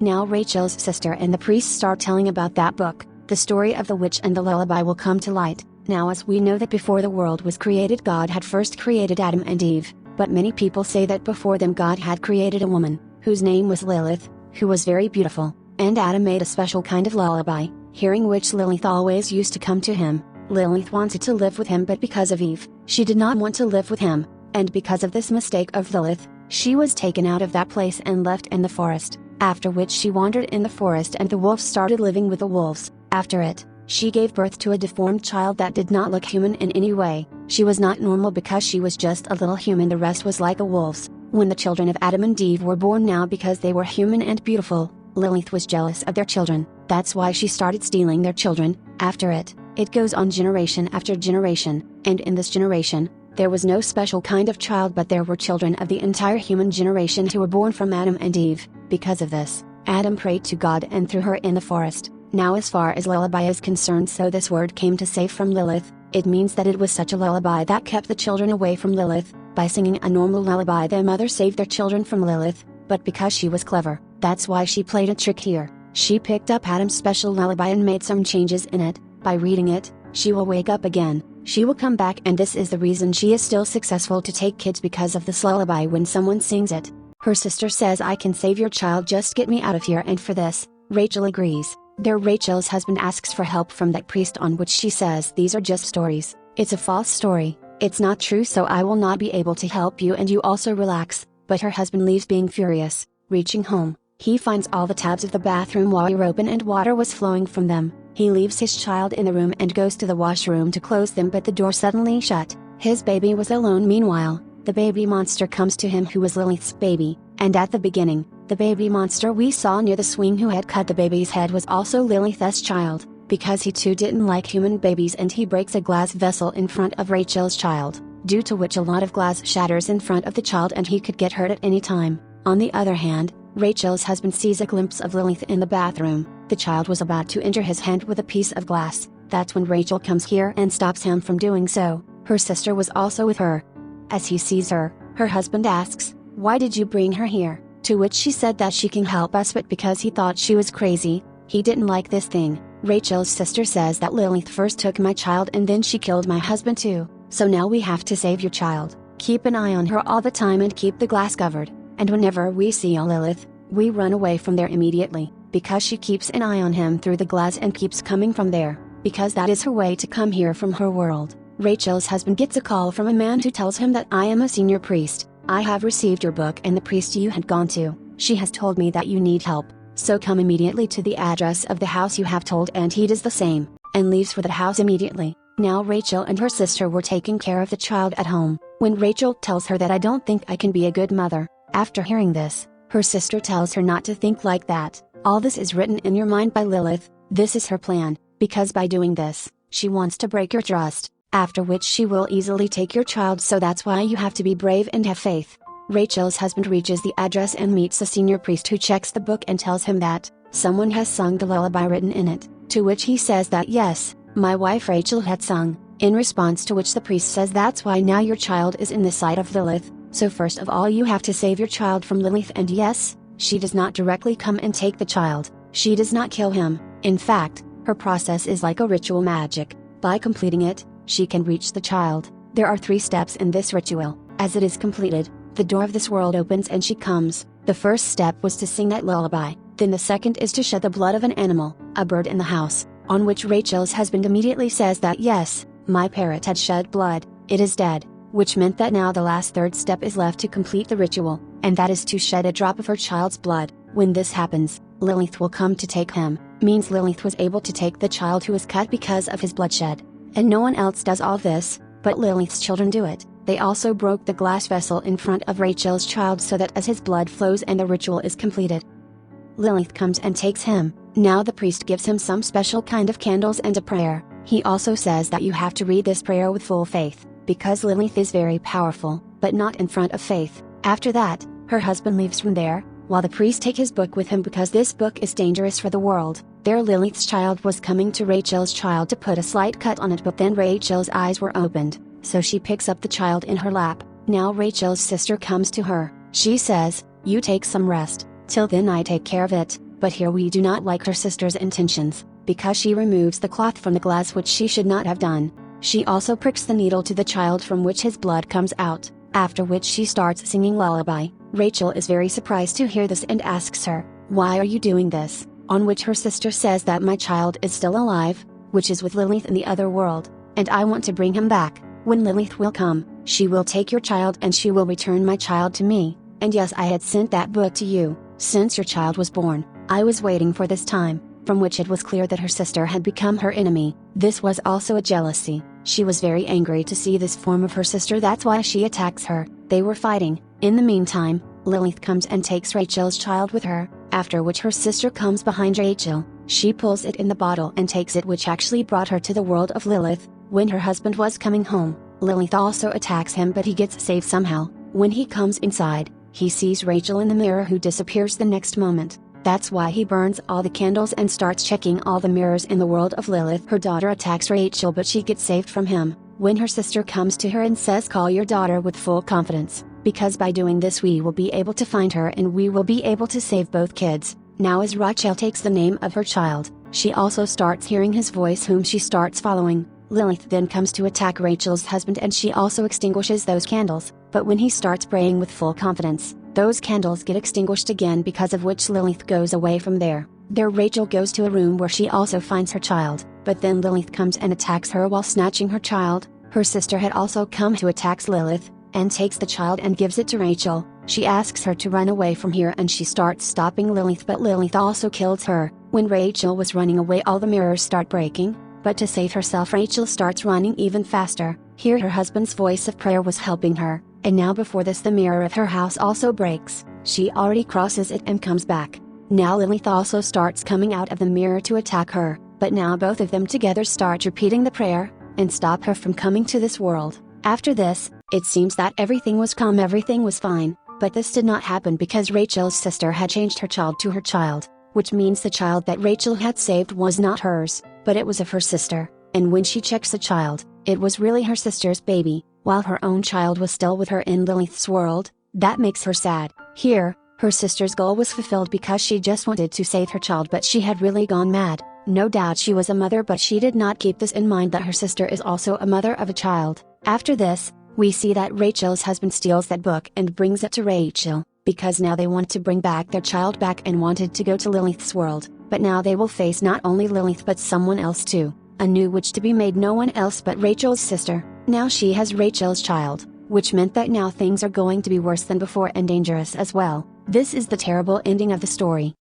Now Rachel's sister and the priest start telling about that book. The story of the witch and the lullaby will come to light. Now, as we know that before the world was created, God had first created Adam and Eve, but many people say that before them God had created a woman, whose name was Lilith, who was very beautiful, and Adam made a special kind of lullaby, hearing which Lilith always used to come to him. Lilith wanted to live with him, but because of Eve, she did not want to live with him, and because of this mistake of Lilith, she was taken out of that place and left in the forest, after which she wandered in the forest and the wolves started living with the wolves. After it, she gave birth to a deformed child that did not look human in any way. She was not normal because she was just a little human, the rest was like the wolves. When the children of Adam and Eve were born, now because they were human and beautiful, Lilith was jealous of their children. That's why she started stealing their children. After it, it goes on generation after generation, and in this generation, there was no special kind of child, but there were children of the entire human generation who were born from Adam and Eve. Because of this, Adam prayed to God and threw her in the forest. Now, as far as lullaby is concerned, so this word came to save from Lilith. It means that it was such a lullaby that kept the children away from Lilith. By singing a normal lullaby, their mother saved their children from Lilith, but because she was clever, that's why she played a trick here. She picked up Adam's special lullaby and made some changes in it. By reading it, she will wake up again, she will come back, and this is the reason she is still successful to take kids, because of this lullaby when someone sings it. Her sister says, "I can save your child, just get me out of here," and for this, Rachel agrees. There Rachel's husband asks for help from that priest, on which she says, "These are just stories, it's a false story, it's not true, so I will not be able to help you, and you also relax." But her husband leaves being furious. Reaching home, he finds all the tabs of the bathroom were open and water was flowing from them. He leaves his child in the room and goes to the washroom to close them, but the door suddenly shut. His baby was alone. Meanwhile, the baby monster comes to him, who was Lilith's baby, and at the beginning, the baby monster we saw near the swing who had cut the baby's head was also Lilith's child, because he too didn't like human babies, and he breaks a glass vessel in front of Rachel's child, due to which a lot of glass shatters in front of the child and he could get hurt at any time. On the other hand, Rachel's husband sees a glimpse of Lilith in the bathroom. The child was about to injure his hand with a piece of glass. That's when Rachel comes here and stops him from doing so. Her sister was also with her. As he sees her, her husband asks, "Why did you bring her here?" To which she said that she can help us, but because he thought she was crazy, he didn't like this thing. Rachel's sister says that Lilith first took my child and then she killed my husband too, so now we have to save your child. Keep an eye on her all the time and keep the glass covered, and whenever we see a Lilith, we run away from there immediately, because she keeps an eye on him through the glass and keeps coming from there, because that is her way to come here from her world. Rachel's husband gets a call from a man who tells him that, "I am a senior priest. I have received your book and the priest you had gone to. She has told me that you need help, so come immediately to the address of the house you have told," and he does the same, and leaves for that house immediately. Now Rachel and her sister were taking care of the child at home, when Rachel tells her that, "I don't think I can be a good mother." After hearing this, her sister tells her not to think like that. All this is written in your mind by Lilith. This is her plan, because by doing this, she wants to break your trust, after which she will easily take your child, so that's why you have to be brave and have faith. Rachel's husband reaches the address and meets a senior priest who checks the book and tells him that someone has sung the lullaby written in it, to which he says that yes, my wife Rachel had sung, in response to which the priest says that's why now your child is in the sight of Lilith, so first of all you have to save your child from Lilith, and yes, she does not directly come and take the child, she does not kill him, in fact, her process is like a ritual magic. By completing it, she can reach the child. There are 3 steps in this ritual. As it is completed, the door of this world opens and she comes. The first step was to sing that lullaby, then the second is to shed the blood of an animal, a bird in the house, on which Rachel's husband immediately says that yes, my parrot had shed blood, it is dead, which meant that now the last 3rd step is left to complete the ritual, and that is to shed a drop of her child's blood. When this happens, Lilith will come to take him, means Lilith was able to take the child who was cut because of his bloodshed. And no one else does all this, but Lilith's children do it. They also broke the glass vessel in front of Rachel's child so that as his blood flows and the ritual is completed, Lilith comes and takes him. Now the priest gives him some special kind of candles and a prayer. He also says that you have to read this prayer with full faith, because Lilith is very powerful, but not in front of faith. After that, her husband leaves from there, while the priest takes his book with him because this book is dangerous for the world. There Lilith's child was coming to Rachel's child to put a slight cut on it, but then Rachel's eyes were opened, so she picks up the child in her lap. Now Rachel's sister comes to her. She says, "You take some rest, till then I take care of it." But here we do not like her sister's intentions, because she removes the cloth from the glass, which she should not have done. She also pricks the needle to the child, from which his blood comes out, after which she starts singing Lullaby. Rachel is very surprised to hear this and asks her, "Why are you doing this?" On which her sister says that my child is still alive, which is with Lilith in the other world, and I want to bring him back. When Lilith will come, she will take your child and she will return my child to me. And yes, I had sent that book to you, since your child was born. I was waiting for this time. From which it was clear that her sister had become her enemy. This was also a jealousy. She was very angry to see this form of her sister, that's why she attacks her. They were fighting. In the meantime, Lilith comes and takes Rachel's child with her, after which her sister comes behind Rachel. She pulls it in the bottle and takes it, which actually brought her to the world of Lilith. When her husband was coming home, Lilith also attacks him, but he gets saved somehow. When he comes inside, he sees Rachel in the mirror, who disappears the next moment. That's why he burns all the candles and starts checking all the mirrors in the world of Lilith. Her daughter attacks Rachel, but she gets saved from him. When her sister comes to her and says, "Call your daughter with full confidence, because by doing this we will be able to find her and we will be able to save both kids." Now as Rachel takes the name of her child, she also starts hearing his voice, whom she starts following. Lilith then comes to attack Rachel's husband and she also extinguishes those candles, but when he starts praying with full confidence, those candles get extinguished again, because of which Lilith goes away from there. There Rachel goes to a room where she also finds her child, but then Lilith comes and attacks her while snatching her child. Her sister had also come to attack Lilith, and takes the child and gives it to Rachel. She asks her to run away from here and she starts stopping Lilith, but Lilith also kills her. When Rachel was running away, all the mirrors start breaking, but to save herself Rachel starts running even faster. Here her husband's voice of prayer was helping her. And now before this the mirror of her house also breaks. She already crosses it and comes back. Now Lilith also starts coming out of the mirror to attack her, but now both of them together start repeating the prayer, and stop her from coming to this world. After this, it seems that everything was calm, everything was fine, but this did not happen because Rachel's sister had changed her child to her child, which means the child that Rachel had saved was not hers, but it was of her sister, and when she checks the child, it was really her sister's baby, while her own child was still with her in Lilith's world. That makes her sad. Here, her sister's goal was fulfilled because she just wanted to save her child, but she had really gone mad. No doubt she was a mother, but she did not keep this in mind, that her sister is also a mother of a child. After this, we see that Rachel's husband steals that book and brings it to Rachel, because now they want to bring back their child back and wanted to go to Lilith's world, but now they will face not only Lilith but someone else too, a new witch to be made, no one else but Rachel's sister. Now she has Rachel's child, which meant that now things are going to be worse than before and dangerous as well. This is the terrible ending of the story.